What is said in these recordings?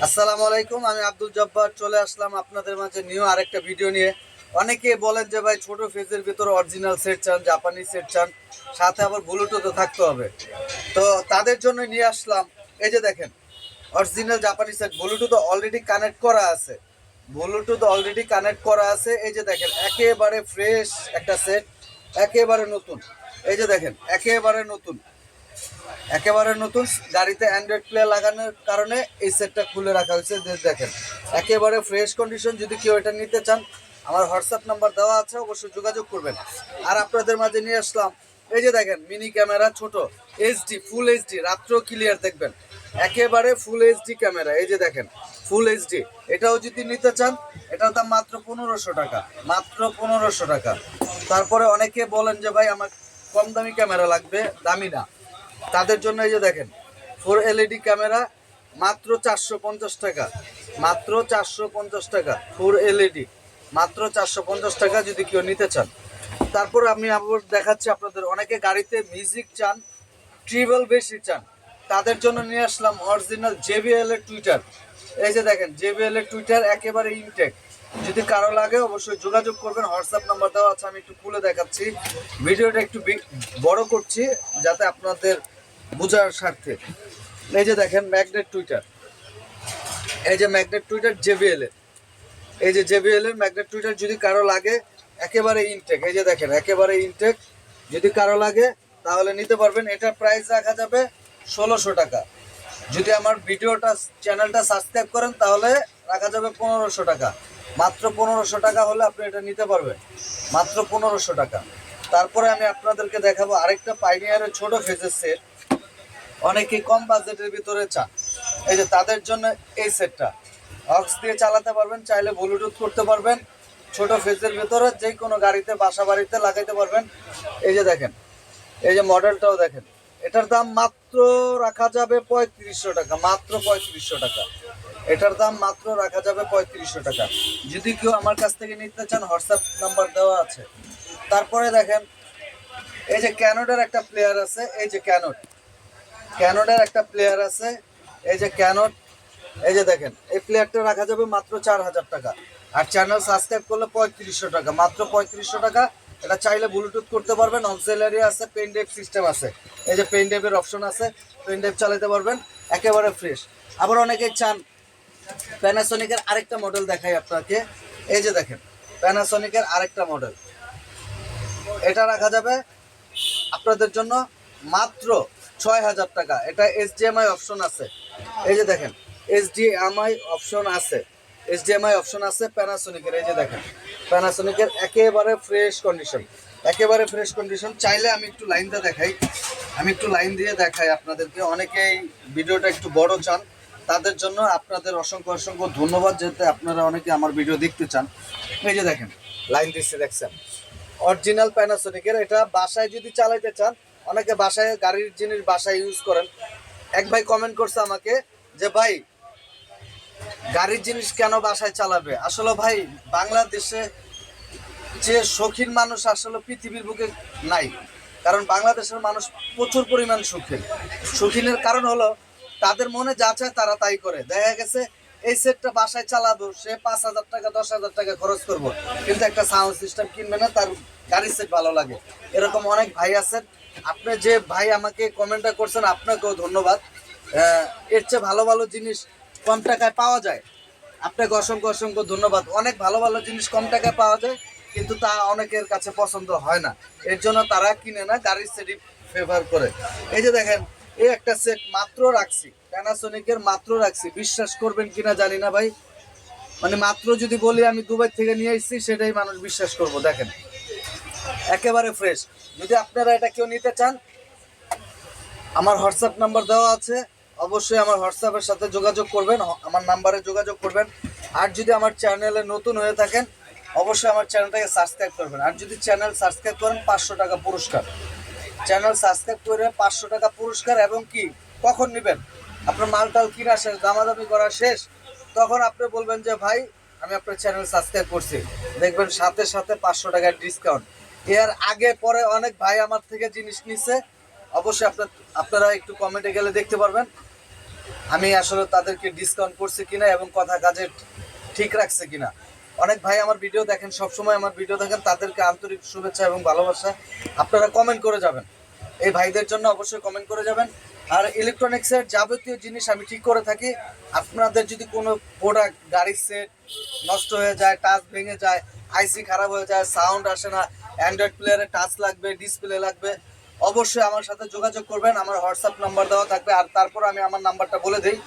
আসসালামু আলাইকুম, আমি আব্দুল জব্বার চলে আসলাম আপনাদের মাঝে নিউ আরেকটা ভিডিও নিয়ে। অনেকে বলেন যে ভাই ছোট ফেজের ভিতরে অরিজিনাল সেট চান, জাপানি সেট চান, সাথে আবার ব্লুটুথও থাকতে হবে। তো তাদের জন্য নিয়ে আসলাম। এই যে দেখেন, অরিজিনাল জাপানি সেট, ব্লুটুথ অলরেডি কানেক্ট করা আছে। এই যে দেখেন, একেবারে ফ্রেশ একটা সেট, একেবারে নতুন। এই যে দেখেন, একেবারে নতুন গাড়িতে অ্যান্ড্রয়েড প্লে লাগানোর কারণে এই সেটটা খুলে রাখা হয়েছে। দেখেন, একেবারে ফ্রেশ কন্ডিশন। যদি কেউ এটা নিতে চান, আমার হোয়াটসঅ্যাপ নাম্বার দেওয়া আছে, অবশ্যই যোগাযোগ করবেন। আর আপনাদের মাঝে নিয়ে আসলাম, এই যে দেখেন, মিনি ক্যামেরা, ছোট এইচডি, ফুল এইচডি, রাত্রেও ক্লিয়ার দেখবেন, একেবারে ফুল এইচডি ক্যামেরা। এই যে দেখেন, ফুল এইচডি। এটাও যদি নিতে চান, এটার দাম মাত্র 1500 টাকা, মাত্র 1500 টাকা। তারপরে অনেকে বলেন যে ভাই আমার কম দামি ক্যামেরা লাগবে, দামি না, তাদের জন্য এই যে দেখেন, 4 LED ক্যামেরা, মাত্র 450 টাকা, মাত্র 450 টাকা, 4 LED, মাত্র 450 টাকা যদি কেউ নিতে চান। তারপর আমি আবার দেখাচ্ছি আপনাদের, অনেকে গাড়িতে মিউজিক চান, ট্রিবল বেশি চান, তাদের জন্য নিয়ে আসলাম অরিজিনাল JBL এর টুইটার। এই যে দেখেন, JBL এর টুইটার একেবারে ইনটেক। যদি কারো লাগে অবশ্যই যোগাযোগ করবেন, হোয়াটসঅ্যাপ নাম্বার দেওয়া আছে। আমি একটু খুলে দেখাচ্ছি, ভিডিওটা একটু বড় করছি যাতে আপনাদের বোঝার স্বার্থে। এই যে দেখেন, ম্যাগনেট টুইটার, এই যে ম্যাগনেট টুইটার JBL এর, এই যে JBL এর ম্যাগনেট টুইটার যদি কারো লাগে, একেবারে ইনটেক। এই যে দেখেন, একেবারে ইনটেক। যদি কারো লাগে তাহলে নিতে পারবেন। এটার প্রাইস রাখা যাবে 1600 টাকা। যদি আমার ভিডিওটা, চ্যানেলটা সাবস্ক্রাইব করেন তাহলে রাখা যাবে 1500 টাকা। মাত্র 1500 টাকা হলে আপনি এটা নিতে পারবেন, মাত্র 1500 টাকা। তারপরে আমি আপনাদেরকে দেখাবো আরেকটা পাইনিয়ারের ছোট ফেজের সেট। অনেকেই কম বাজেটের ভিতরে চান, এই যে তাদের জন্য এই সেটটা অক্স দিয়ে চালাতে পারবেন, চাইলে ব্লুটুথ করতে পারবেন। ছোট ফেজের ভিতরে যে কোনো গাড়িতে, বাসা বাড়িতে লাগাইতে পারবেন। এই যে দেখেন, এই যে মডেলটাও দেখেন। এটার দাম মাত্র রাখা যাবে 3500 টাকা, মাত্র 3500 টাকা। এটার দাম মাত্র রাখা যাবে 3500 টাকা। যদি কেউ আমার কাছ থেকে নিতে চান, হোয়াটসঅ্যাপ নাম্বার দেওয়া আছে। তারপরে দেখেন, এই যে ক্যানোডের একটা প্লেয়ার আছে, এই যে ক্যানোডের একটা প্লেয়ার আছে, এই যে ক্যানোড। এই যে দেখেন, এই প্লেয়ারটা রাখা যাবে মাত্র 4000 টাকা। আর চ্যানেল সাবস্ক্রাইব করলে 3500 টাকা, মাত্র 3500 টাকা। এটা চাইলে ব্লুটুথ করতে পারবেন, অক্সিলারি আছে, পেন ড্রাইভ সিস্টেম আছে। এই যে পেন ড্রাইভের অপশন আছে, পেন ড্রাইভ চালাতে পারবেন, একেবারে ফ্রেশ। আবার অনেকে চান প্যানাসোনিকের আরেকটা মডেল দেখাই আপনাকে। এই যে দেখেন, প্যানাসোনিকের আরেকটা মডেল, এটা রাখা যাবে আপনাদের জন্য মাত্র 6000 টাকা। এটা HDMI অপশন আছে। এই যে দেখেন, HDMI অপশন আছে প্যানাসোনিকের। এই যে দেখেন, প্যানাসোনিকের একেবারে ফ্রেশ কন্ডিশন, একেবারে ফ্রেশ কন্ডিশন। চাইলে আমি একটু লাইনটা দেখাই, আমি একটু লাইন দিয়ে দেখাই আপনাদেরকে। অনেকেই ভিডিওটা একটু বড় চান, তাদের জন্য আপনাদের অসংখ্য অসংখ্য ধন্যবাদ, যেহেতু আপনারা অনেকে আমার ভিডিও দেখতে চান। এই যে দেখেন, লাইন দিচ্ছে, দেখছেন, অরিজিনাল প্যানাসোনিকের। এটা বাসায় যদি চালাইতে চান, অনেকে বাসায় গাড়ির জিনিস বাসায় ইউজ করেন। এক ভাই কমেন্ট করছে আমাকে যে ভাই গাড়ির জিনিস কেন বাসায় চালাবে। আসলে ভাই, বাংলাদেশে যে শৌখিন মানুষ আসলে পৃথিবীর বুকে নাই। কারণ বাংলাদেশের মানুষ প্রচুর পরিমাণ শৌখিন। শৌখিনের কারণ হলো তাদের মনে যা চায় তারা তাই করে। দেখা গেছে এই সেটটা বাসায় চালাবো, সে 5000 টাকা 10,000 টাকা খরচ করবো, কিন্তু একটা সাউন্ড সিস্টেম কিনবে না, তার গাড়ির সেট ভালো লাগে। এরকম অনেক ভাই আছেন। আপনি যে ভাই আমাকে কমেন্টটা করছেন, আপনাকেও ধন্যবাদ। এর চেয়ে ভালো ভালো জিনিস কম টাকায় পাওয়া যায়। আপনাকে অসংখ্য অসংখ্য ধন্যবাদ। অনেক ভালো ভালো জিনিস কম টাকায় পাওয়া যায়, কিন্তু তা অনেকের কাছে পছন্দ হয় না। এর জন্য তারা কিনে না, গাড়ির সেটই ফেভার করে। এই যে দেখেন, এই একটা সেট মাত্র রাখছি, প্যানাসোনিকের মাত্র রাখছি। বিশ্বাস করবেন কিনা জানি না ভাই, মানে মাত্র যদি বলি আমি দুবাই থেকে নিয়ে এসেছি, সেটাই মানুষ বিশ্বাস করবো। দেখেন, একেবারে ফ্রেশ। যদি আপনারা এটা কেউ নিতে চান, আমার হোয়াটসঅ্যাপ নাম্বার দেওয়া আছে, অবশ্যই আমার হোয়াটসঅ্যাপের সাথে যোগাযোগ করবেন, আমার নাম্বারে যোগাযোগ করবেন। আর যদি আমার চ্যানেলে নতুন হয়ে থাকেন, অবশ্যই আমার চ্যানেলটাকে সাবস্ক্রাইব করবেন। আর যদি চ্যানেল সাবস্ক্রাইব করেন, 500 টাকা পুরস্কার। চ্যানেল সাবস্ক্রাইব করে 500 টাকা পুরস্কার। এবং কি, কখন নেবেন, আপনার মালটাল কিনা শেষ, দামাদামি করা শেষ, তখন আপনি বলবেন যে ভাই আমি আপনার চ্যানেল সাবস্ক্রাইব করছি, দেখবেন সাথে সাথে 500 টাকার ডিসকাউন্ট। এর আগে পরে অনেক ভাই আমার থেকে জিনিস নিছে, অবশ্যই আপনারা একটু কমেন্টে গেলে দেখতে পারবেন। আমি আসলে তাদেরকে ডিসকাউন্ট করছি কিনা এবং কথা কাজে ঠিক রাখছে কিনা। অনেক ভাই আমার ভিডিও দেখেন, সবসময় আমার ভিডিও দেখেন, তাদেরকে আন্তরিক শুভেচ্ছা এবং ভালোবাসা। আপনারা কমেন্ট করে যাবেন, এই ভাইদের জন্য অবশ্যই কমেন্ট করে যাবেন। আর ইলেকট্রনিক্সের যাবতীয় জিনিস আমি ঠিক করে থাকি। আপনাদের যদি কোনো প্রোডাক্ট, গাড়ির সেট নষ্ট হয়ে যায়, টাচ ভেঙে যায়, আইসি খারাপ হয়ে যায়, সাউন্ড আসে না, অ্যান্ড্রয়েড প্লেয়ারে টাচ লাগবে, ডিসপ্লে লাগবে, অবশ্যই আমার সাথে যোগাযোগ করবেন। আমার হোয়াটসঅ্যাপ নাম্বার দেওয়া থাকবে। আর তারপর আমি আমার নাম্বারটা বলে দিই,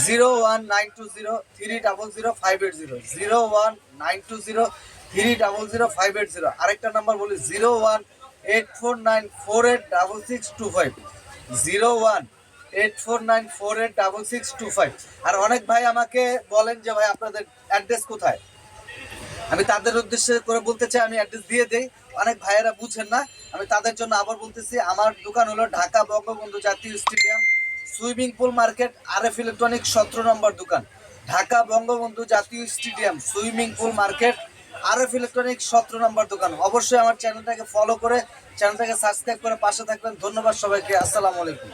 01920 300 580, 01920 300 580। আরেকটা নাম্বার বলি, 01849486625, 01849486625। আর অনেক ভাই আমাকে বলেন যে ভাই আপনাদের অ্যাড্রেস কোথায়, আমি তাদের উদ্দেশ্যে করে বলতে চাই, আমি অ্যাড্রেস দিয়ে দেই। অনেক ভাইয়েরা বুঝেন না, আমি তাদের জন্য আবার বলতেছি। আমার দোকান হলো ঢাকা বঙ্গবন্ধু জাতীয় stadium, swimming pool market, RF electronic 17 নম্বর দোকান। ঢাকা বঙ্গবন্ধু জাতীয় stadium, swimming pool market, RF electronic 17 নম্বর দোকান। অবশ্যই আমার চ্যানেলটাকে ফলো করে, চ্যানেলটাকে সাবস্ক্রাইব করে পাশে থাকবেন। ধন্যবাদ সবাইকে, আসসালামু আলাইকুম।